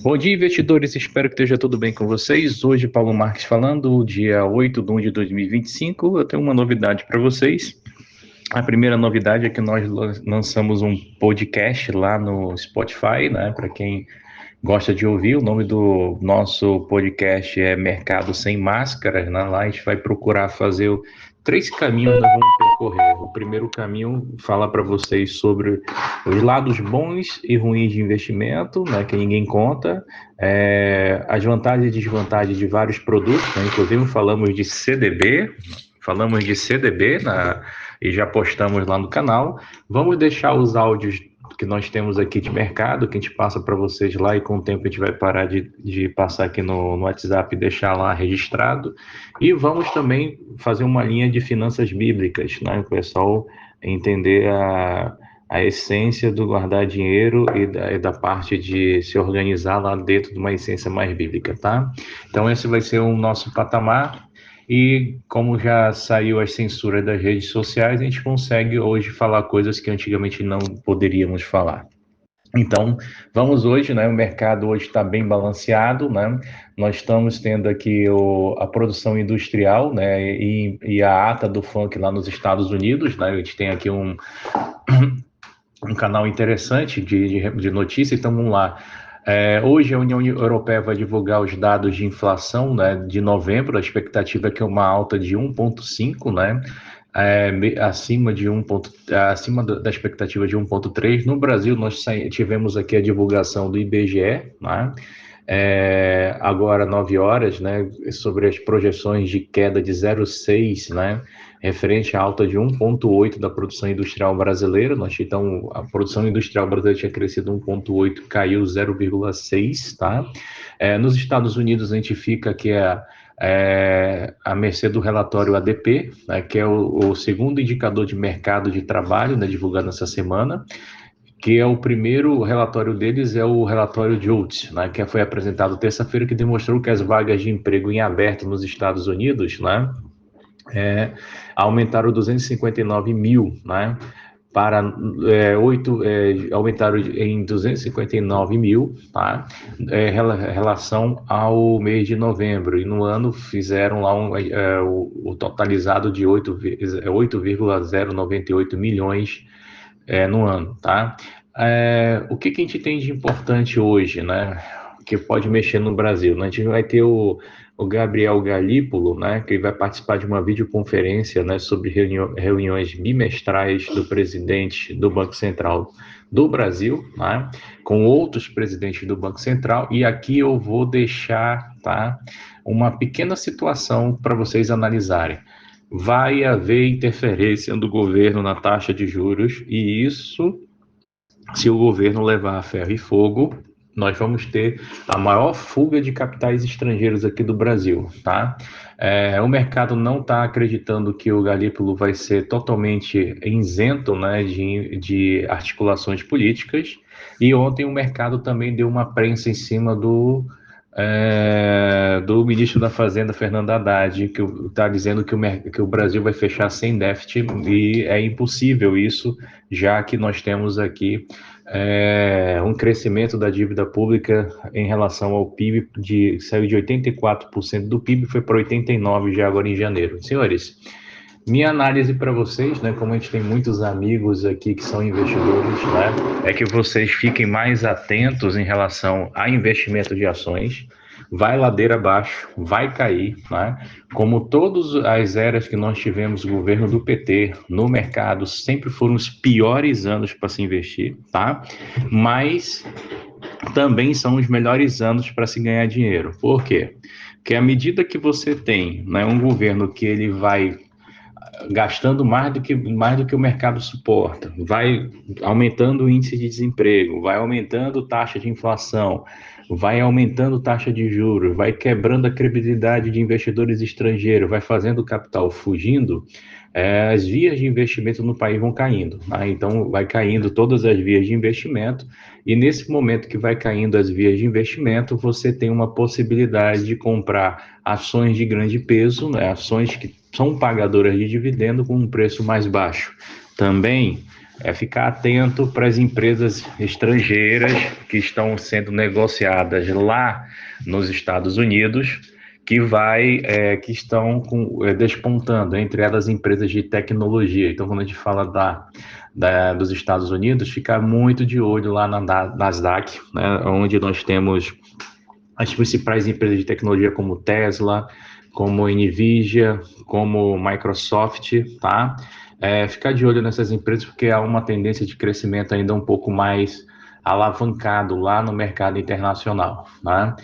Bom dia, investidores. Espero que esteja tudo bem com vocês. Hoje, Paulo Marques falando, dia 8 de 1 de 2025. Eu tenho uma novidade para vocês. A primeira novidade é que nós lançamos um podcast lá no Spotify, né? Para quem gosta de ouvir, o nome do nosso podcast é Mercado Sem Máscaras, né? Lá a gente vai procurar fazer três caminhos que nós vamos percorrer. O primeiro caminho fala para vocês sobre os lados bons e ruins de investimento, né, que ninguém conta, as vantagens e desvantagens de vários produtos, né? Inclusive falamos de CDB e já postamos lá no canal. Vamos deixar os áudios que nós temos aqui de mercado, que a gente passa para vocês lá, e com o tempo a gente vai parar de passar aqui no WhatsApp e deixar lá registrado. E vamos também fazer uma linha de finanças bíblicas, né? O pessoal entender a essência do guardar dinheiro e da parte de se organizar lá dentro de uma essência mais bíblica, tá? Então esse vai ser o nosso patamar. E como já saiu as censuras das redes sociais, a gente consegue hoje falar coisas que antigamente não poderíamos falar. Então, vamos hoje, né? O mercado hoje está bem balanceado, né? Nós estamos tendo aqui a produção industrial, né? E a ata do funk lá nos Estados Unidos, né? A gente tem aqui um canal interessante de notícias, então vamos lá. Hoje a União Europeia vai divulgar os dados de inflação, né, de novembro. A expectativa é que é uma alta de 1,5, né, acima da expectativa de 1,3. No Brasil, nós tivemos aqui a divulgação do IBGE, né, agora 9 horas, né, sobre as projeções de queda de 0,6, né, referente à alta de 1,8 da produção industrial brasileira. Então, a produção industrial brasileira tinha crescido 1,8, caiu 0,6, tá? Nos Estados Unidos, a gente fica aqui à mercê do relatório ADP, né, que é o segundo indicador de mercado de trabalho, né, divulgado nessa semana, que é o primeiro relatório deles, é o relatório JOLTS, né, que foi apresentado terça-feira, que demonstrou que as vagas de emprego em aberto nos Estados Unidos, né, aumentaram 259 mil, né, aumentaram em 259 mil, tá, relação ao mês de novembro, e no ano fizeram lá o totalizado de 8,098 milhões no ano, tá? O que a gente tem de importante hoje, né, que pode mexer no Brasil, né? A gente vai ter o Gabriel Galípolo, né, que vai participar de uma videoconferência, né, sobre reuniões bimestrais do presidente do Banco Central do Brasil, né, com outros presidentes do Banco Central, e aqui eu vou deixar, tá, uma pequena situação para vocês analisarem. Vai haver interferência do governo na taxa de juros, e isso, se o governo levar a ferro e fogo, nós vamos ter a maior fuga de capitais estrangeiros aqui do Brasil, tá? O mercado não está acreditando que o Galípolo vai ser totalmente isento, né, de articulações políticas, e ontem o mercado também deu uma prensa em cima do ministro da Fazenda, Fernando Haddad, que está dizendo que o Brasil vai fechar sem déficit, e é impossível isso, já que nós temos aqui um crescimento da dívida pública em relação ao PIB, saiu de 84% do PIB, foi para 89% já agora em janeiro. Senhores, minha análise para vocês, né, como a gente tem muitos amigos aqui que são investidores, né, é que vocês fiquem mais atentos em relação a investimento de ações. Vai ladeira abaixo, vai cair, né? Como todas as eras que nós tivemos governo do PT no mercado, sempre foram os piores anos para se investir, tá? Mas também são os melhores anos para se ganhar dinheiro. Por quê? Porque à medida que você tem, né, um governo que ele vai gastando mais do que o mercado suporta, vai aumentando o índice de desemprego, vai aumentando taxa de inflação, vai aumentando taxa de juros, vai quebrando a credibilidade de investidores estrangeiros, vai fazendo o capital fugindo, as vias de investimento no país vão caindo, tá? Então vai caindo todas as vias de investimento, e nesse momento que vai caindo as vias de investimento, você tem uma possibilidade de comprar ações de grande peso, né? Ações que são pagadoras de dividendo com um preço mais baixo. Também é ficar atento para as empresas estrangeiras que estão sendo negociadas lá nos Estados Unidos, que estão despontando, entre elas empresas de tecnologia. Então, quando a gente fala dos Estados Unidos, ficar muito de olho lá na Nasdaq, né, onde nós temos as principais empresas de tecnologia como Tesla, como Nvidia, como Microsoft, tá? Ficar de olho nessas empresas porque há uma tendência de crescimento ainda um pouco mais alavancado lá no mercado internacional, tá?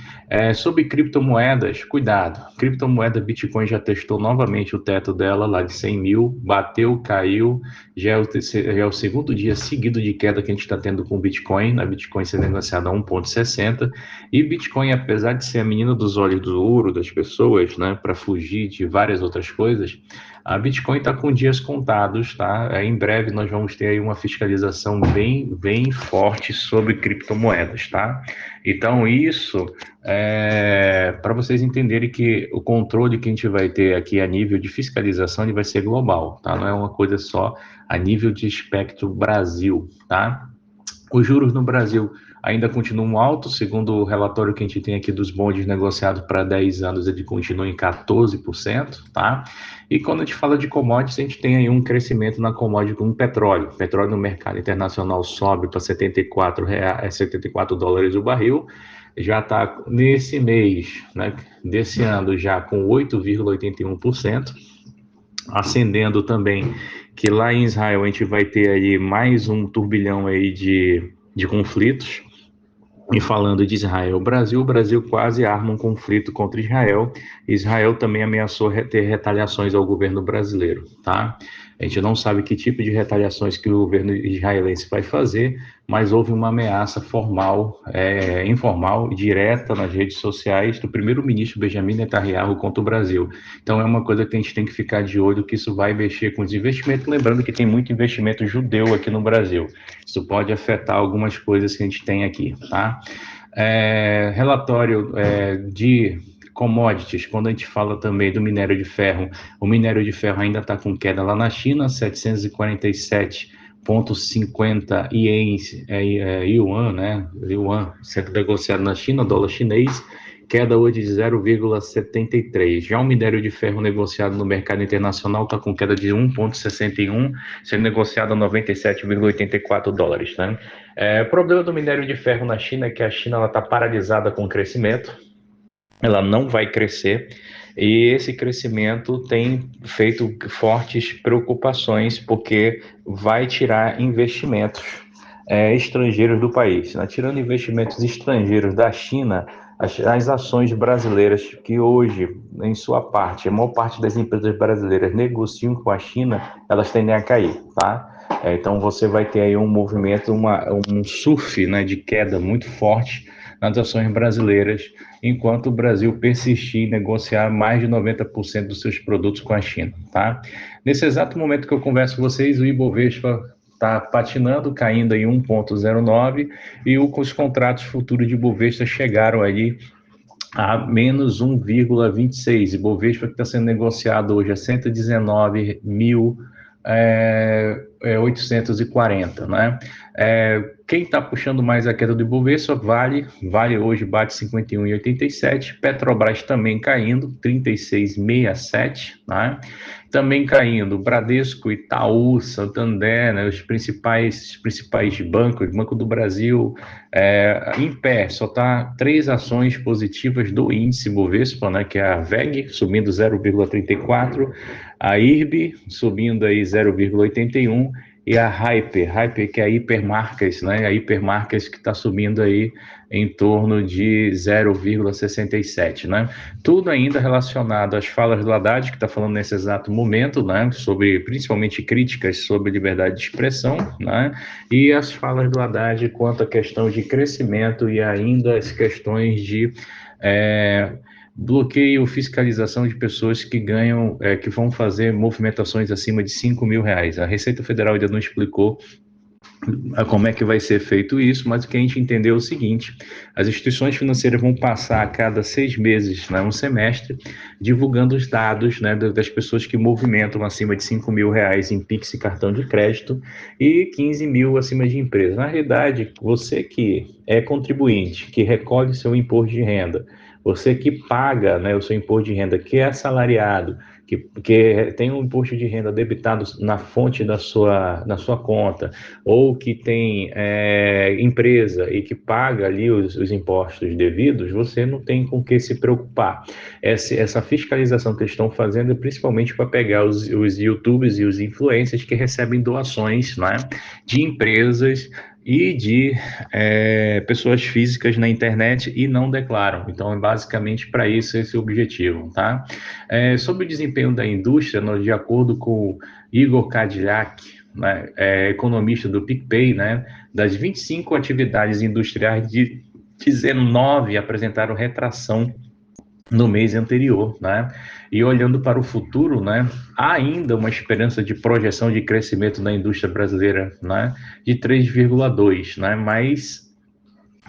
Sobre criptomoedas, cuidado. Criptomoeda Bitcoin já testou novamente o teto dela lá de 100 mil, bateu, caiu, já é o segundo dia seguido de queda que a gente está tendo com o Bitcoin, a Bitcoin sendo negociada a 1,60, e Bitcoin, apesar de ser a menina dos olhos do ouro das pessoas, né, para fugir de várias outras coisas, a Bitcoin está com dias contados, tá? Em breve nós vamos ter aí uma fiscalização bem forte sobre criptomoedas, tá? Então isso para vocês entenderem que o controle que a gente vai ter aqui a nível de fiscalização ele vai ser global, tá? Não é uma coisa só a nível de espectro Brasil, tá? Os juros no Brasil ainda continuam altos, segundo o relatório que a gente tem aqui dos bondes negociados para 10 anos, ele continua em 14%, tá? E quando a gente fala de commodities, a gente tem aí um crescimento na commodity como petróleo. O petróleo no mercado internacional sobe para 74 dólares o barril, já está nesse mês, né, desse ano, já com 8,81%, ascendendo também que lá em Israel a gente vai ter aí mais um turbilhão aí de conflitos. E falando de Israel, o Brasil quase arma um conflito contra Israel. Israel também ameaçou ter retaliações ao governo brasileiro, tá? A gente não sabe que tipo de retaliações que o governo israelense vai fazer, mas houve uma ameaça formal, informal, direta nas redes sociais do primeiro-ministro Benjamin Netanyahu contra o Brasil. Então é uma coisa que a gente tem que ficar de olho, que isso vai mexer com os investimentos, lembrando que tem muito investimento judeu aqui no Brasil. Isso pode afetar algumas coisas que a gente tem aqui, tá? Relatório de commodities, quando a gente fala também do minério de ferro, o minério de ferro ainda está com queda lá na China, 747,50 yuan, né? Yuan sendo negociado na China, dólar chinês, queda hoje de 0,73. Já o minério de ferro negociado no mercado internacional está com queda de 1,61, sendo negociado a 97,84 dólares, né? O problema do minério de ferro na China é que a China está paralisada com o crescimento, ela não vai crescer, e esse crescimento tem feito fortes preocupações, porque vai tirar investimentos estrangeiros do país, né? Tirando investimentos estrangeiros da China, as ações brasileiras que hoje, em sua parte, a maior parte das empresas brasileiras negociam com a China, elas tendem a cair, tá? Então você vai ter aí um movimento, um surf, né, de queda muito forte nas ações brasileiras, enquanto o Brasil persistir em negociar mais de 90% dos seus produtos com a China, tá? Nesse exato momento que eu converso com vocês, o Ibovespa está patinando, caindo em 1,09, e os contratos futuros de Ibovespa chegaram aí a menos 1,26. Ibovespa que está sendo negociado hoje a 119.840, né? Quem está puxando mais a queda do Ibovespa? Vale hoje bate 51,87, Petrobras também caindo, 36,67, né? Também caindo Bradesco, Itaú, Santander, né? Os principais bancos, Banco do Brasil, em pé, só está 3 ações positivas do índice Bovespa, né? Que é a VEG subindo 0,34, a IRB subindo aí 0,81, e a Hyper que é a Hipermarcas, né? A Hipermarcas que está subindo aí em torno de 0,67, né? Tudo ainda relacionado às falas do Haddad, que está falando nesse exato momento, né? Sobre, principalmente, críticas sobre liberdade de expressão, né? E as falas do Haddad quanto à questão de crescimento e ainda as questões de bloqueio, fiscalização de pessoas que ganham, que vão fazer movimentações acima de R$5.000. A Receita Federal ainda não explicou como é que vai ser feito isso, mas o que a gente entendeu é o seguinte: as instituições financeiras vão passar a cada 6 meses, né, um semestre, divulgando os dados, né, das pessoas que movimentam acima de R$ 5.000 em Pix e cartão de crédito e 15 mil acima de empresa. Na realidade, você que é contribuinte, que recolhe seu imposto de renda, você que paga, né, o seu imposto de renda, que é assalariado, que tem um imposto de renda debitado na fonte na sua conta, ou que tem empresa e que paga ali os impostos devidos, você não tem com que se preocupar. Essa fiscalização que eles estão fazendo é principalmente para pegar os YouTubers e os influencers que recebem doações, né, de empresas e de pessoas físicas na internet e não declaram. Então, é basicamente para isso esse objetivo, tá? Sobre o desempenho da indústria, de acordo com Igor Cadillac, né, economista do PicPay, né, das 25 atividades industriais, 19 apresentaram retração no mês anterior, né? E olhando para o futuro, né, há ainda uma esperança de projeção de crescimento da indústria brasileira, né, de 3,2, né? Mas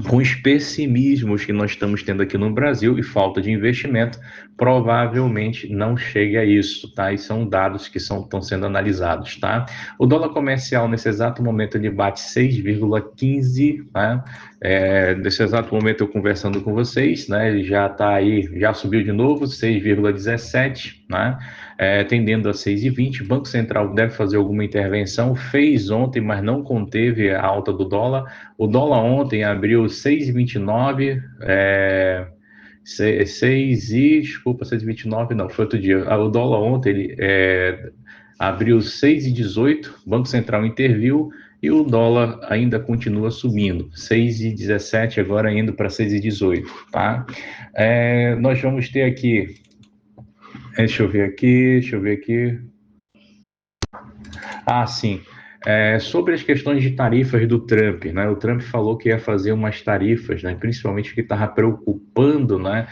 com os pessimismos que nós estamos tendo aqui no Brasil e falta de investimento, provavelmente não chegue a isso, tá? E são dados que estão sendo analisados, tá? O dólar comercial, nesse exato momento, ele bate 6,15, né? Nesse exato momento, eu conversando com vocês, né? Ele já está aí, já subiu de novo, 6,17, né? Tendendo a 6,20. O Banco Central deve fazer alguma intervenção, fez ontem, mas não conteve a alta do dólar. O dólar ontem abriu 6,29, 6,29 não, foi outro dia. O dólar ontem ele abriu 6,18, o Banco Central interviu e o dólar ainda continua subindo, 6,17 agora indo para 6,18, tá? Nós vamos ter aqui, deixa eu ver aqui. Ah, sim. Sobre as questões de tarifas do Trump, né? O Trump falou que ia fazer umas tarifas, né? Principalmente que estava preocupando, né?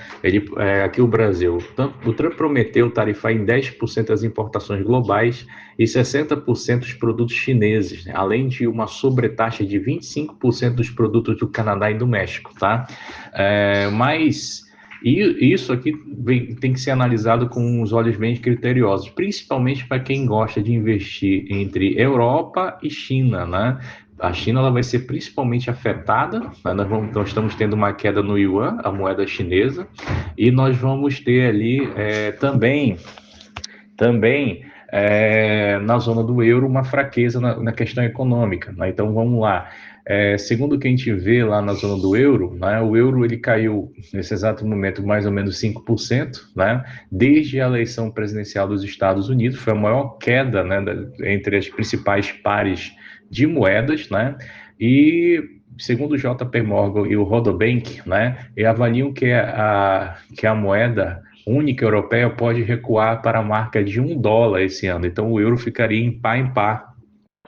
Aqui o Brasil. O Trump prometeu tarifar em 10% as importações globais e 60% dos produtos chineses, né? Além de uma sobretaxa de 25% dos produtos do Canadá e do México, tá? Mas e isso aqui tem que ser analisado com os olhos bem criteriosos, principalmente para quem gosta de investir entre Europa e China, né? A China ela vai ser principalmente afetada, né? Nós estamos tendo uma queda no yuan, a moeda chinesa, e nós vamos ter ali também na zona do euro uma fraqueza na questão econômica, né? Então vamos lá. Segundo o que a gente vê lá na zona do euro, né, o euro ele caiu nesse exato momento mais ou menos 5%, né, desde a eleição presidencial dos Estados Unidos, foi a maior queda, né, entre as principais pares de moedas, né, e segundo o JP Morgan e o Rodobank, né, avaliam que a moeda única europeia pode recuar para a marca de US$ 1 esse ano, então o euro ficaria em par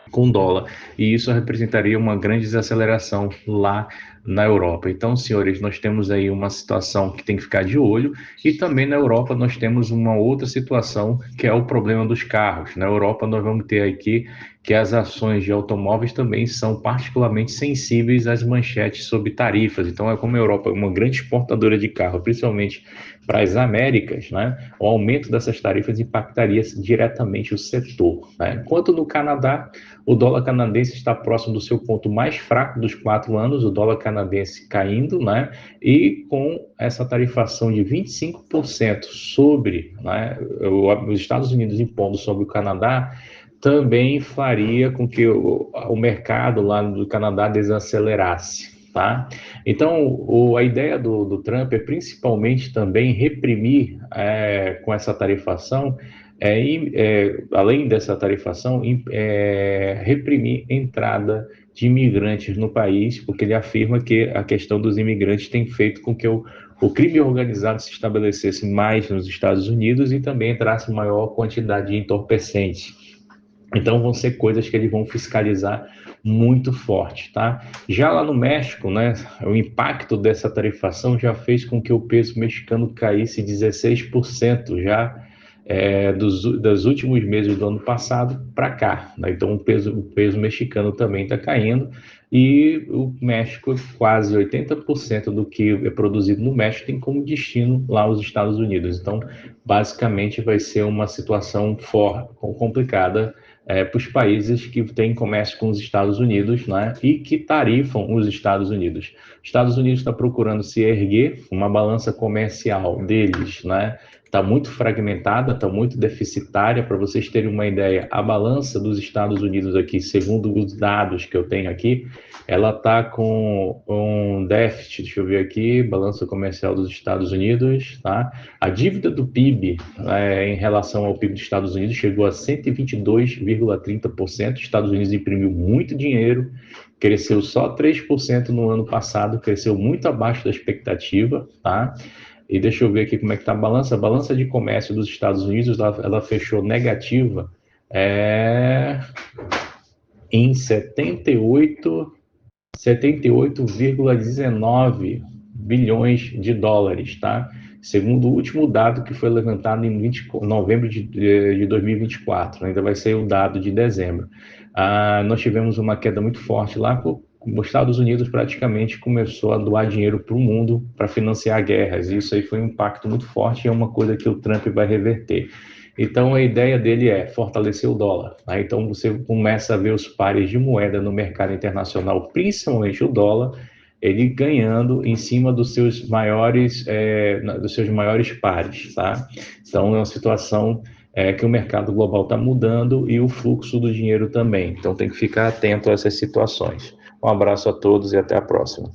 com dólar, e isso representaria uma grande desaceleração lá na Europa. Então, senhores, nós temos aí uma situação que tem que ficar de olho, e também na Europa nós temos uma outra situação, que é o problema dos carros. Na Europa nós vamos ter aqui que as ações de automóveis também são particularmente sensíveis às manchetes sobre tarifas. Então, como a Europa é uma grande exportadora de carro, principalmente para as Américas, né, o aumento dessas tarifas impactaria diretamente o setor, né? Enquanto no Canadá, o dólar canadense está próximo do seu ponto mais fraco dos 4 anos, o dólar canadense caindo, né? E com essa tarifação de 25% sobre, né, os Estados Unidos impondo sobre o Canadá, também faria com que o mercado lá do Canadá desacelerasse. Tá? Então, a ideia do Trump é principalmente também reprimir com essa tarifação além dessa tarifação, reprimir entrada de imigrantes no país, porque ele afirma que a questão dos imigrantes tem feito com que o crime organizado se estabelecesse mais nos Estados Unidos e também entrasse maior quantidade de entorpecentes. Então vão ser coisas que eles vão fiscalizar muito forte, tá? Já lá no México, né, o impacto dessa tarifação já fez com que o peso mexicano caísse 16% já dos últimos meses do ano passado para cá, né? Então o peso mexicano também está caindo, e o México, quase 80% do que é produzido no México tem como destino lá os Estados Unidos. Então, basicamente, vai ser uma situação complicada para os países que têm comércio com os Estados Unidos, né, e que tarifam os Estados Unidos. Os Estados Unidos está procurando se erguer, uma balança comercial deles, né, está muito fragmentada, está muito deficitária. Para vocês terem uma ideia, a balança dos Estados Unidos aqui, segundo os dados que eu tenho aqui, ela está com um déficit, deixa eu ver aqui, balança comercial dos Estados Unidos, tá? A dívida do PIB, em relação ao PIB dos Estados Unidos, chegou a 122,30%. Os Estados Unidos imprimiu muito dinheiro, cresceu só 3% no ano passado, cresceu muito abaixo da expectativa, tá? E deixa eu ver aqui como é que está a balança. A balança de comércio dos Estados Unidos, ela fechou negativa em 78,19 bilhões de dólares, tá? Segundo o último dado que foi levantado em novembro de 2024, ainda vai ser o dado de dezembro. Nós tivemos uma queda muito forte lá, os Estados Unidos praticamente começou a doar dinheiro para o mundo para financiar guerras, e isso aí foi um impacto muito forte, e é uma coisa que o Trump vai reverter. Então, a ideia dele é fortalecer o dólar, tá? Então, você começa a ver os pares de moeda no mercado internacional, principalmente o dólar, ele ganhando em cima dos seus maiores pares, tá? Então, é uma situação que o mercado global está mudando, e o fluxo do dinheiro também. Então, tem que ficar atento a essas situações. Um abraço a todos e até a próxima.